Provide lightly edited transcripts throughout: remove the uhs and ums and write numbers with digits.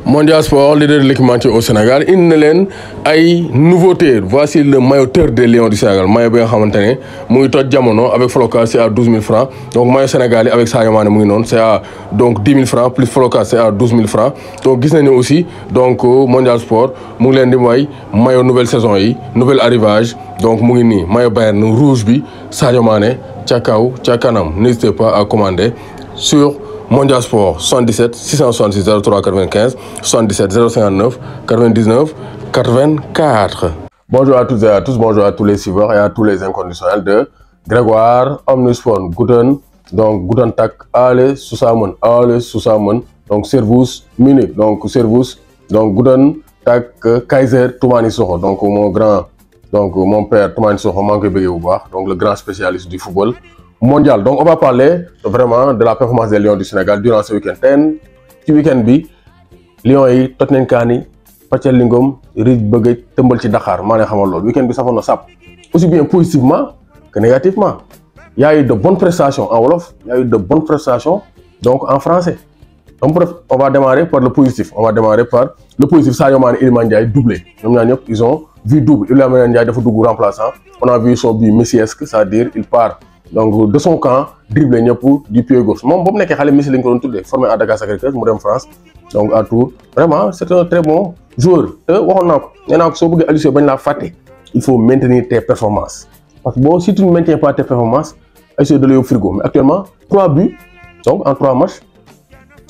Mondial Sport, leader de l'équipementier au Sénégal, il y a une nouveauté. Voici le maillot terre des Lions du Sénégal. Maillot bien xamantene muy toj jamono avec Floca c'est à 12 000 francs. Donc maillot sénégalais avec Sadio Mané muy non c'est à donc 10 000 francs plus Floca c'est à 12 000 francs. Donc gis nañu aussi donc Mondial Sport mu ngi leen di may maillot nouvelle saison yi, nouvel arrivage. Donc mu ngi nii maillot Bayern rouge bi Sadio Mané ca kaw ca kanam. N'hésitez pas à commander sur Mondial Sport 77 666 03 95 77 059 99 84. Bonjour à toutes et à tous, bonjour à tous les suiveurs et à tous les inconditionnels de Grégoire Omnisport. Guten Tag, alle zusammen, donc servus minute, donc servus, donc Guten Tag Kaiser Toumani Sokho, donc mon père Toumani Sokho, donc le grand spécialiste du football mondial. Donc on va parler vraiment de la performance des Lions du Sénégal durant ce week-end. Ci week-end bi Lions yi toj nañ kaani Pàccal Lingom rij bëgg tëmbal ci Dakar maa ne xamal loolu week-end bi safoon na sàpp aussi bien positivement que négativement. Il y a eu de bonnes prestations en wolof, il y a eu de bonnes prestations donc en français. Donc bref, on va démarrer par le positif. Sadio Mané, Iliman Ndiaye doublé. Ils ont vu double. Iliman Ndiaye dafa dugg remplaçant. On a vu son but messiesque, c'est-à-dire il part donc de son camp dribblé ñëpp du pied gauche moom boobu nekkee xale Messi lañ ko doon tuddee formé à Dakar Sacré-Cœur mu dem France donc à Tours vraiment c'est un très bon joueur te waxoon naa ko nee naa ko soo bëggee Aliou Cissé bañ laa fàtte il faut maintenir tes performances parce que bon si tu ne maintiens pas tes performances Aliou Cissé da lay yóbbu frigo mais actuellement 3 buts donc en 3 matchs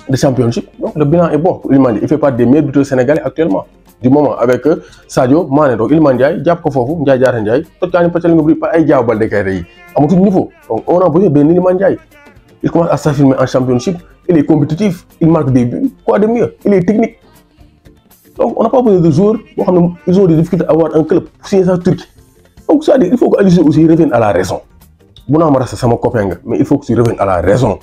de championship donc le bilan est bon pour Iliman Ndiaye il fait partie des meilleurs buteurs sénégalais actuellement du moment avec Sadio Mané donc Iliman Ndiaye jàpp ko foofu Ndiaye Diatta Ndiaye toj kaa ñu Pàccal nga bëri pas ay Diao Baldé Keita yi amatul niveau donc on a besoin d'un Iliman Ndiaye il commence à s'affirmer en championship il est compétitif il marque des buts quoi de mieux il est technique donc on n'a pas besoin de joueurs boo xam ne ils ont des difficultés à avoir un club pour signer sa Turquie donc c'est-à-dire il faut que Aliou Cissé aussi revienne à la raison bu naa ma rasta sama copain nga mais il faut que tu reviennes à la raison.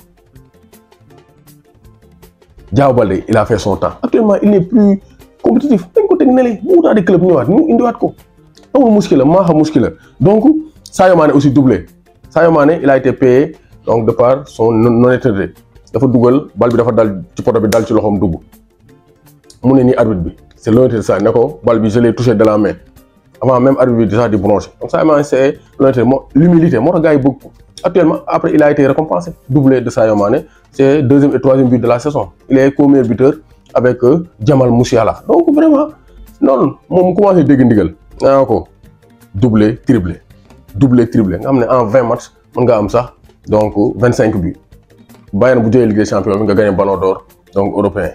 Diao Baldé il a fait son temps actuellement il n'est plus compétitif dañ ko teg ne le mu daal di club ñëwaat ñu indiwaat ko amul muskila maa xam muskila donc Sadio Mané aussi doublé Sadio Mané il a été payé donc de par son honnêteté dafa dugal bal bi dafa dal ci poto bi dal ci loxoom dugg mu ne nii arbitre bi c'est l'honnêteté ça ne ko bal bi je l'ai touché de la main avant même arbitre bi déjà di broncher donc Sadio Mané c'est l'honnêteté l'humilité moo tax gars yi bëgg ko actuellement après il a été récompensé doublé de Sadio Mané c'est deuxième et troisième but de la saison il est co-meilleur buteur avec Jamal Musiala donc vraiment noonu moom mu commencé dégg ndigal naa ko doublé triplé nga xam ne en 20 matchs mën nga am sax donc 25 buts Bayern bu jëlee Ligue des Champions bi nga gagné Ballon d'Or donc européen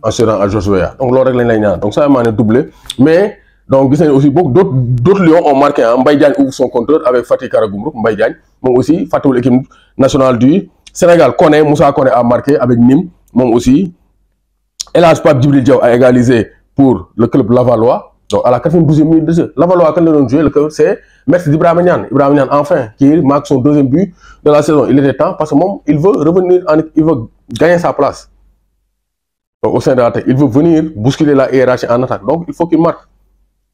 en se rend à Georges Weah donc loolu rek lañ lay ñaan donc Sadio Mané doublé mais donc gis nañu aussi beaucoup d'autres Lions ont marqué Mbaye Diagne ouvre son compteur avec Fatih Karagümrük Mbaye Diagne moom aussi fàttewul équipe nationale du Sénégal Moussa Koné a marqué avec Nîmes moom aussi El Hadj Pape Djibril Diaw a égalisé pour le club Lavallois donc à la 92e minute de jeu Lavallois kan la doon joué le club c'est Metz d'Ibrahima Niane enfin qui marque son deuxième but de la saison il était temps parce que moom il veut revenir il veut gagner sa place donc au sein de l'attaque il veut venir bousculer la hiérarchie en attaque donc il faut qu'il marque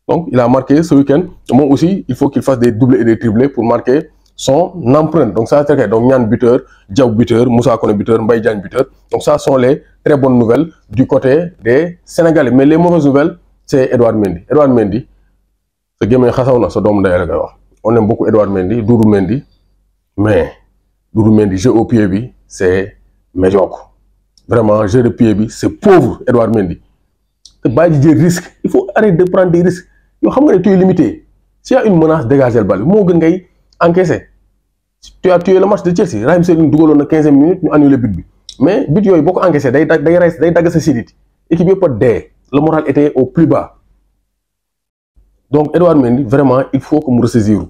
donc il a marqué ce week-end moom aussi il faut qu'il fasse des doublés et des triplés pour marquer son empreinte donc ça c'est vrai donc Niane buteur Diaw buteur Moussa Koné buteur Mbaye Diagne buteur donc ça sont les très bonnes nouvelles du côté des Sénégalais mais les mauvaises nouvelles c'est Edouard Mendy sa gémmiñ xasaw na sa doomu ndey la koy wax on aime beaucoup Edouard Mendy Doudou Mendy mais Doudou Mendy jeu au pied bi c'est médiocre vraiment jeu de pied bi c'est pauvre Edouard Mendy te bàyyi di jël risque il faut arrêter de prendre des risques yoo xam nga ne tu es limité s'il y a une menace dégager le ballon moo gën ngay encaisser tu as tué le match de Chelsea Raheem Sterling dugaloon na 15e minute ñu annulé but bi mais but yooyu boo ko encaissé day dagg sa sidit équipe yëpp a dee le moral était au plus bas donc Edouard Mendy vraiment il faut que mu ressaisir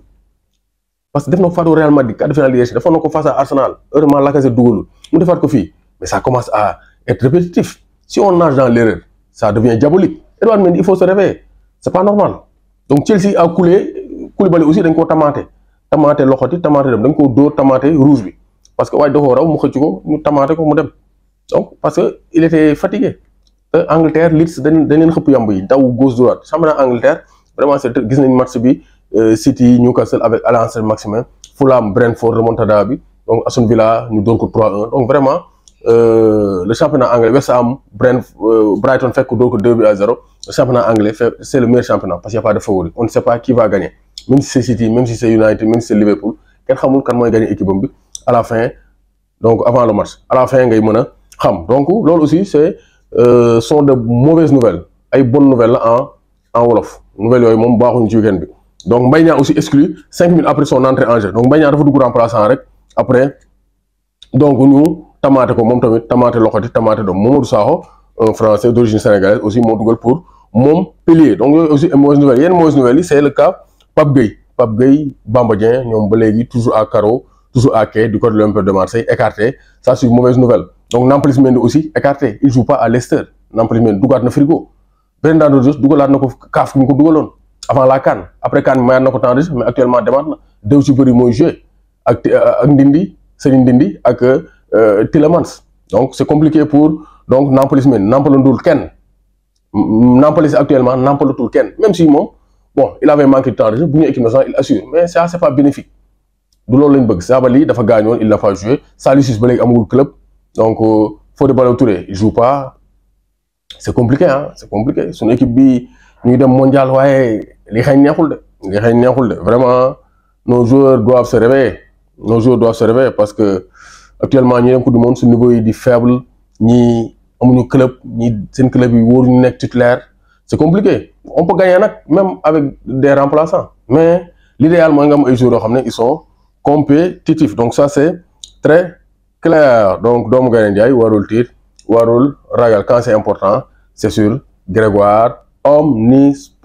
parce que def na ko faatu Real Madrid quart de finale Ligue defoon na ko face à Arsenal heureusement Lacazette dugalul mu defaat ko fii mais ça commence à être répétitif si on nage dans l'erreur ça devient diabolique Edouard Mendy il faut se réveiller c'est pas normal donc Chelsea a coulé Koulibaly aussi dañ koo tamaate loxoti tamaate dem dañ koo dóor tamaate rouge bi parce que waaye da koo raw mu xëcc ko ñu tamaate ko mu dem donc parce que il était fatigué te Angleterre Leeds dañ leen xëpp yamb yi daw gauche droite championnat Angleterre vraiment c'est gis nañ match bi City Newcastle avec Alliance Maximin Fulham Brentford remontada bi donc Aston Villa ñu dóor ko 3-1 donc vraiment le championnat anglais, West Ham, Brighton fait que 2-0. Le championnat anglais, c'est le meilleur championnat parce qu'il n'y a pas de favori. On ne sait pas qui va gagner. Même si c'est City, même si c'est United, même si c'est Liverpool, quelqu'un ne sait gagner l'équipe à la fin, donc avant le match. À la fin, il y a donc, là aussi, sont de mauvaises nouvelles. Des bonnes nouvelles en Wolof. Nouvelles, ils m'ont barré du week-end. Donc, Mbaye Niang aussi exclu 5 minutes après son entrée en jeu. Donc, Mbaye Niang a fait du remplaçant après. Donc, nous, Tamate ko mom tamit Tamate Lokoti Tamate do Mamadou Sakho un français d'origine sénégalaise aussi moo dugal pour Montpellier. Donc yooyu aussi mauvaise nouvelle yenn mauvaise nouvelle c'est le cas Pape Gueye Bamba Dieng ñoom ba léegi toujours à carreau toujours à quai du côté de l'Olympique de Marseille écarté, ça c'est une mauvaise nouvelle. Donc Nampalys Mendy aussi écarté, il joue pas à Leicester. Nampalys Mendy dugaat na frigo Brendan Rodgers dugalaat na ko kaaf mu ko dugaloon avant la CAN après CAN mayaat na ko temps de jeu mais actuellement demaat na dew ci bëri mooy joué ak Ndindi Serigne Ndindi ak Tielemans. Donc c'est compliqué pour donc Nampalys Mendy nampalantul kenn Nampalys actuellement nampalatul kenn même si bon il avait manqué de temps de jeu bu ñu équipe nationale il assure mais ça c'est pas bénéfique du loolu lañ bëgg Sabaly dafa gaañoon il n'a pas joué Saliou Ciss ba léegi amagul club donc Fodé Ballo-Touré il joue pas c'est compliqué c'est compliqué son équipe bi ñuy dem mondial waaye li xëy neexul de vraiment nos joueurs doivent se réveiller parce que actuellement ñi dem coupe du monde ce niveau yi di faible ñi amuñu club ñi seen club yi wóoruñu nekk titulaire c'est compliqué on peut gagner même avec des remplaçants mais l'idéal mooy nga am ay joueurs yoo xam ne ils sont compétitifs donc ça c'est très clair. Donc doomu Gaynde Njaay warul tiit warul ragal quand c'est important c'est sur Grégoire Omnisport.